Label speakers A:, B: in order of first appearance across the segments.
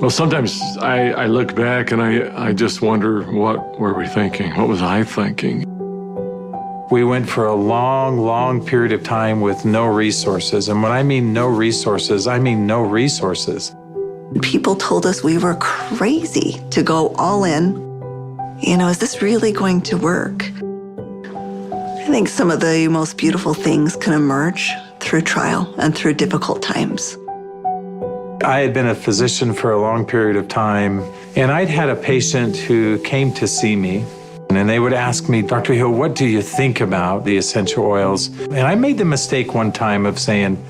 A: Well, sometimes I look back and I just wonder, what were we thinking? What was I thinking?
B: We went for a long, long period of time with no resources. And when I mean no resources, I mean no resources.
C: People told us we were crazy to go all in. You know, is this really going to work? I think some of the most beautiful things can emerge through trial and through difficult times.
B: I had been a physician for a long period of time, and I'd had a patient who came to see me, and they would ask me, Dr. Hill, what do you think about the essential oils? And I made the mistake one time of saying,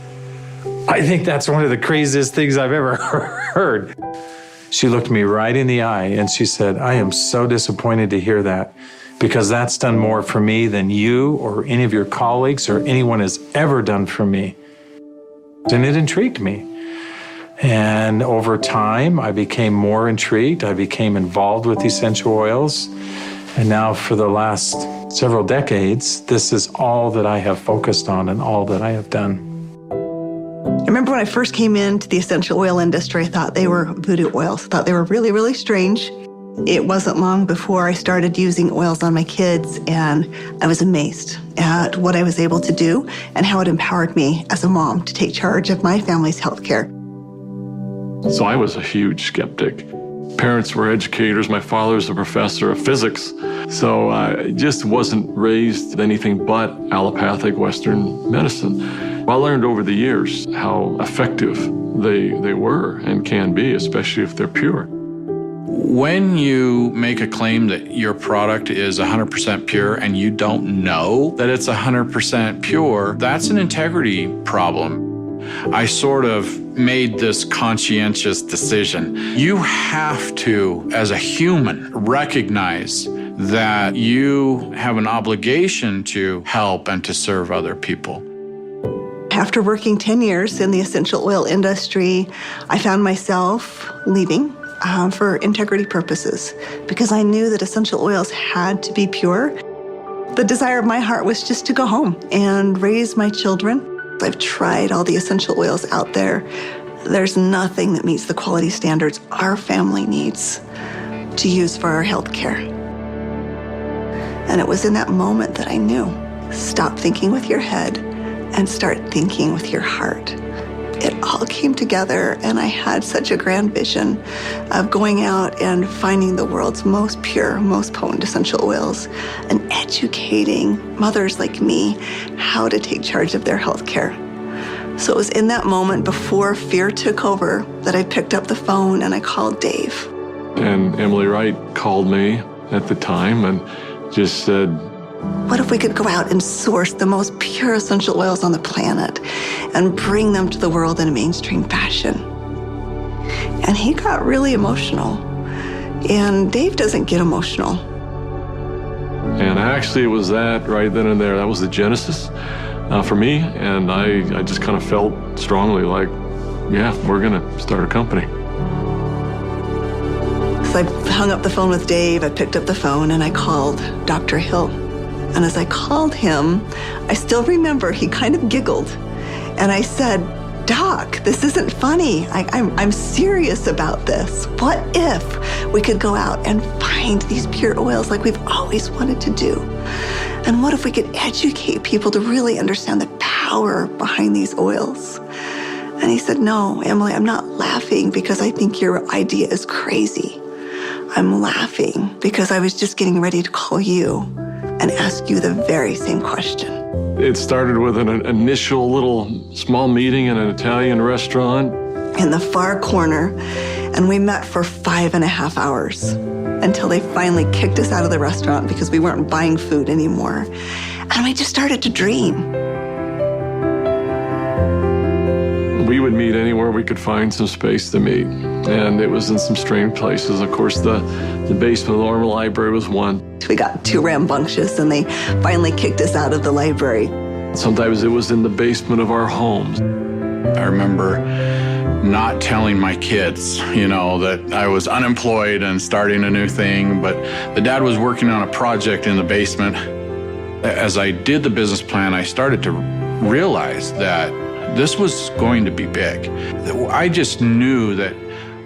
B: I think that's one of the craziest things I've ever heard. She looked me right in the eye and she said, I am so disappointed to hear that, because that's done more for me than you or any of your colleagues or anyone has ever done for me. And it intrigued me. And over time, I became more intrigued. I became involved with essential oils. And now for the last several decades, this is all that I have focused on and all that I have done.
C: I remember when I first came into the essential oil industry, I thought they were voodoo oils. I thought they were really, really strange. It wasn't long before I started using oils on my kids, and I was amazed at what I was able to do and how it empowered me as a mom to take charge of my family's healthcare.
A: So I was a huge skeptic. Parents were educators. My father was a professor of physics. So I just wasn't raised with anything but allopathic Western medicine. I learned over the years how effective they were and can be, especially if they're pure.
D: When you make a claim that your product is 100% pure and you don't know that it's 100% pure, that's an integrity problem. I sort of made this conscientious decision. You have to, as a human, recognize that you have an obligation to help and to serve other people.
C: After working 10 years in the essential oil industry, I found myself leaving for integrity purposes because I knew that essential oils had to be pure. The desire of my heart was just to go home and raise my children. I've tried all the essential oils out there. There's nothing that meets the quality standards our family needs to use for our health care. And it was in that moment that I knew, stop thinking with your head and start thinking with your heart. It all came together, and I had such a grand vision of going out and finding the world's most pure, most potent essential oils and educating mothers like me how to take charge of their health care. So it was in that moment before fear took over that I picked up the phone and I called Dave.
A: And Emily Wright called me at the time and just said,
C: what if we could go out and source the most pure essential oils on the planet and bring them to the world in a mainstream fashion? And he got really emotional. And Dave doesn't get emotional.
A: And actually it was that right then and there. That was the genesis for me. And I just kind of felt strongly like, yeah, we're going to start a company. So
C: I hung up the phone with Dave. I picked up the phone and I called Dr. Hill. And as I called him, I still remember he kind of giggled. And I said, Doc, this isn't funny. I'm serious about this. What if we could go out and find these pure oils like we've always wanted to do? And what if we could educate people to really understand the power behind these oils? And he said, no, Emily, I'm not laughing because I think your idea is crazy. I'm laughing because I was just getting ready to call you and ask you the very same question.
A: It started with an initial little small meeting in an Italian restaurant.
C: In the far corner, and we met for 5.5 hours until they finally kicked us out of the restaurant because we weren't buying food anymore. And we just started to dream.
A: We would meet anywhere we could find some space to meet. And it was in some strange places. Of course, the basement of the Normal Library was one.
C: We got too rambunctious and they finally kicked us out of the library.
A: Sometimes it was in the basement of our homes.
D: I remember not telling my kids, that I was unemployed and starting a new thing, but the dad was working on a project in the basement. As I did the business plan, I started to realize that this was going to be big. I just knew that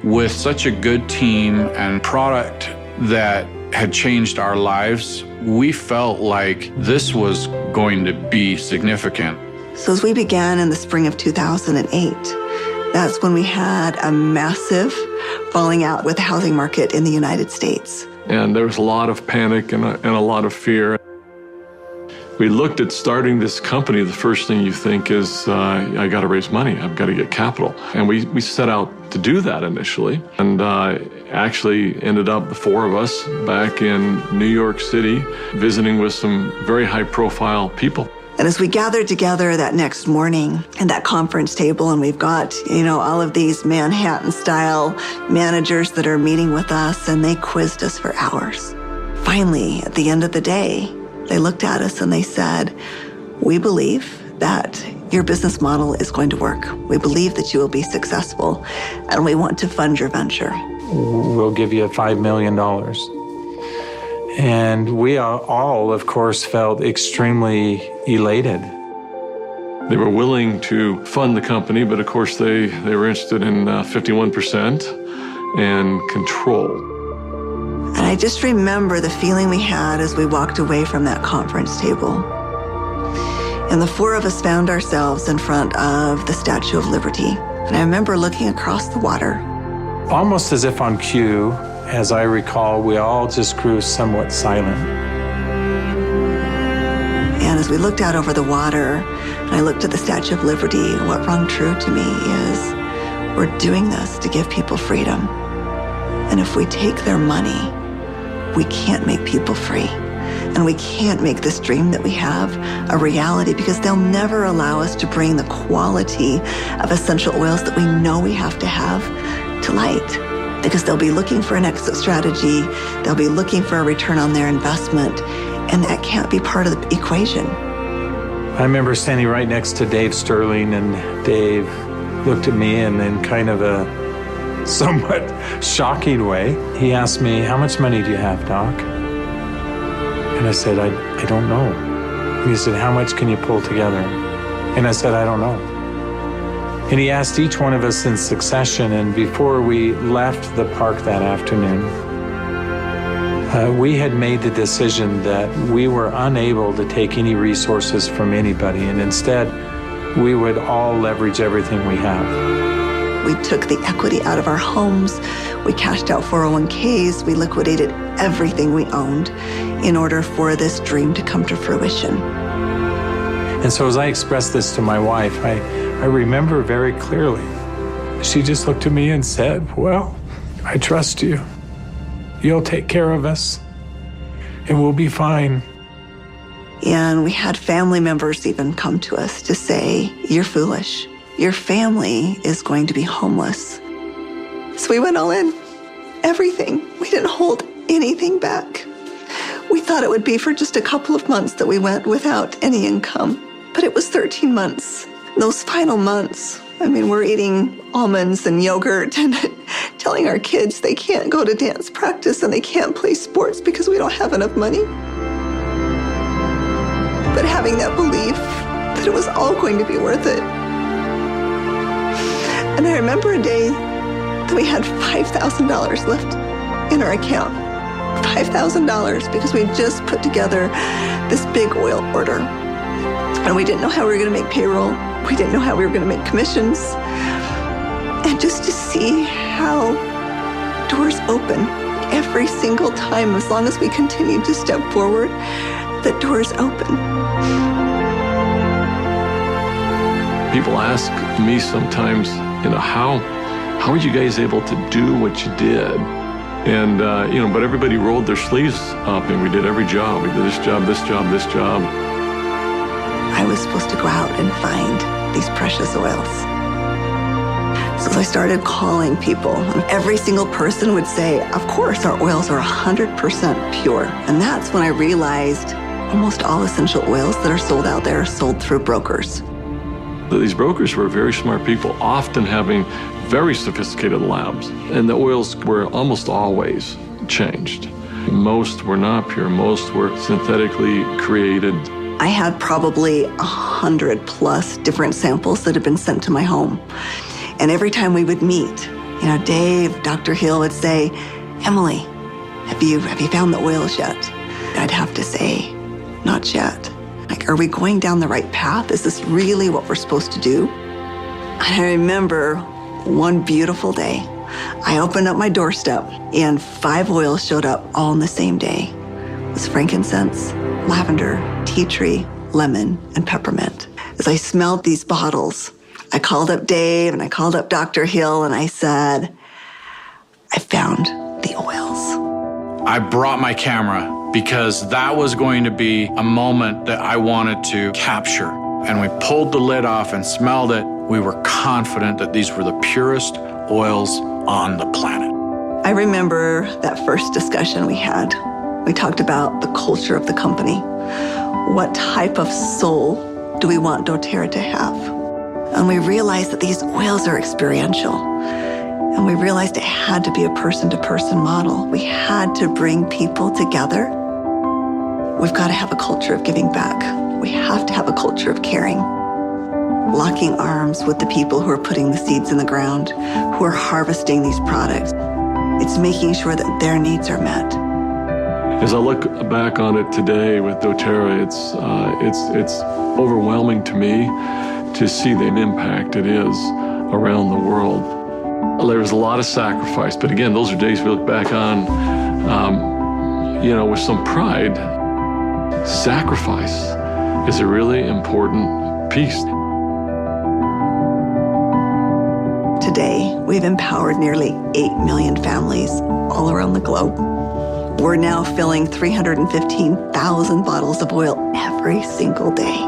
D: with such a good team and product that had changed our lives, we felt like this was going to be significant.
C: So as we began in the spring of 2008, that's when we had a massive falling out with the housing market in the United States.
A: And there was a lot of panic and a lot of fear. We looked at starting this company. The first thing you think is, I got to raise money. I've got to get capital. And we set out to do that initially. And actually ended up, the four of us, back in New York City, visiting with some very high-profile people.
C: And as we gathered together that next morning at that conference table, and we've got, all of these Manhattan-style managers that are meeting with us, and they quizzed us for hours. Finally, at the end of the day, they looked at us and they said, "We believe that your business model is going to work. We believe that you will be successful, and we want to fund your venture.
B: We'll give you $5 million. And we all, of course, felt extremely elated.
A: They were willing to fund the company, but of course they were interested in 51% and control.
C: And I just remember the feeling we had as we walked away from that conference table. And the four of us found ourselves in front of the Statue of Liberty. And I remember looking across the water.
B: Almost as if on cue, as I recall, we all just grew somewhat silent.
C: And as we looked out over the water, and I looked at the Statue of Liberty, what rung true to me is we're doing this to give people freedom. And if we take their money, we can't make people free. And we can't make this dream that we have a reality, because they'll never allow us to bring the quality of essential oils that we know we have to have to light. Because they'll be looking for an exit strategy, they'll be looking for a return on their investment, and that can't be part of the equation.
B: I remember standing right next to Dave Sterling, and Dave looked at me and in kind of a somewhat shocking way, he asked me, "How much money do you have, Doc?" And I said, I don't know. And he said, "How much can you pull together?" And I said, "I don't know." And he asked each one of us in succession, and before we left the park that afternoon, we had made the decision that we were unable to take any resources from anybody, and instead, we would all leverage everything we have.
C: We took the equity out of our homes, we cashed out 401ks, we liquidated everything we owned in order for this dream to come to fruition.
B: And so as I expressed this to my wife, I remember very clearly, she just looked at me and said, "Well, I trust you. You'll take care of us, and we'll be fine."
C: And we had family members even come to us to say, "You're foolish. Your family is going to be homeless." So we went all in, everything. We didn't hold anything back. We thought it would be for just a couple of months that we went without any income, but it was 13 months. Those final months, we're eating almonds and yogurt and telling our kids they can't go to dance practice and they can't play sports because we don't have enough money. But having that belief that it was all going to be worth it. And I remember a day that we had $5,000 left in our account. $5,000 because we just put together this big oil order. And we didn't know how we were going to make payroll. We didn't know how we were going to make commissions. And just to see how doors open every single time, as long as we continued to step forward, the doors open.
A: People ask me sometimes, how are you guys able to do what you did? And, but everybody rolled their sleeves up and we did every job. We did this job, this job, this job.
C: I was supposed to go out and find these precious oils. So I started calling people, and every single person would say, "Of course, our oils are 100% pure." And that's when I realized almost all essential oils that are sold out there are sold through brokers.
A: These brokers were very smart people, often having very sophisticated labs, and the oils were almost always changed. Most were not pure, most were synthetically created.
C: I had probably 100+ different samples that had been sent to my home. And every time we would meet, You know, Dave, Dr. Hill would say, Emily, have you found the oils yet? I'd have to say, not yet. Like, are we going down the right path? Is this really what we're supposed to do? And I remember one beautiful day, I opened up my doorstep and 5 oils showed up all on the same day. It was frankincense, lavender, tea tree, lemon, and peppermint. As I smelled these bottles, I called up Dave and I called up Dr. Hill and I said, I found the oils.
D: I brought my camera because that was going to be a moment that I wanted to capture. And we pulled the lid off and smelled it. We were confident that these were the purest oils on the planet.
C: I remember that first discussion we had. We talked about the culture of the company. What type of soul do we want doTERRA to have? And we realized that these oils are experiential. And we realized it had to be a person-to-person model. We had to bring people together. We've got to have a culture of giving back. We have to have a culture of caring. Locking arms with the people who are putting the seeds in the ground, who are harvesting these products. It's making sure that their needs are met.
A: As I look back on it today with doTERRA, it's overwhelming to me to see the impact it is around the world. There was a lot of sacrifice, but again, those are days we look back on, with some pride. Sacrifice is a really important piece.
C: Today, we've empowered nearly 8 million families all around the globe. We're now filling 315,000 bottles of oil every single day.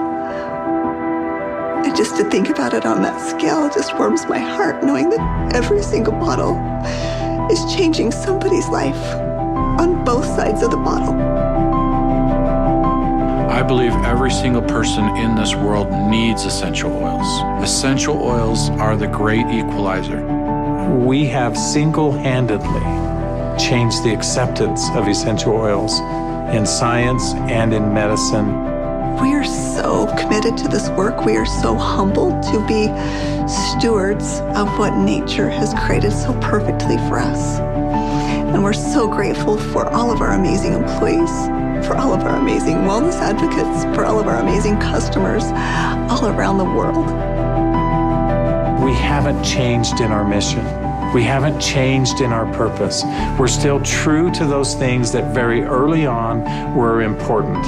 C: And just to think about it on that scale just warms my heart, knowing that every single bottle is changing somebody's life on both sides of the bottle.
D: I believe every single person in this world needs essential oils. Essential oils are the great equalizer.
B: We have single-handedly changed the acceptance of essential oils in science and in medicine.
C: We are so committed to this work. We are so humbled to be stewards of what nature has created so perfectly for us. And we're so grateful for all of our amazing employees, for all of our amazing wellness advocates, for all of our amazing customers all around the world.
B: We haven't changed in our mission. We haven't changed in our purpose. We're still true to those things that very early on were important.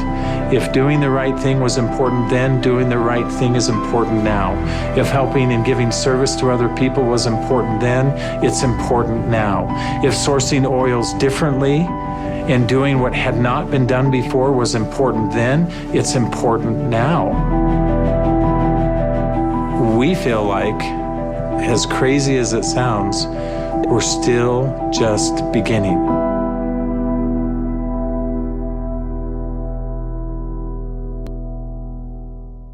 B: If doing the right thing was important then, doing the right thing is important now. If helping and giving service to other people was important then, it's important now. If sourcing oils differently and doing what had not been done before was important then, it's important now. We feel like, as crazy as it sounds, we're still just beginning.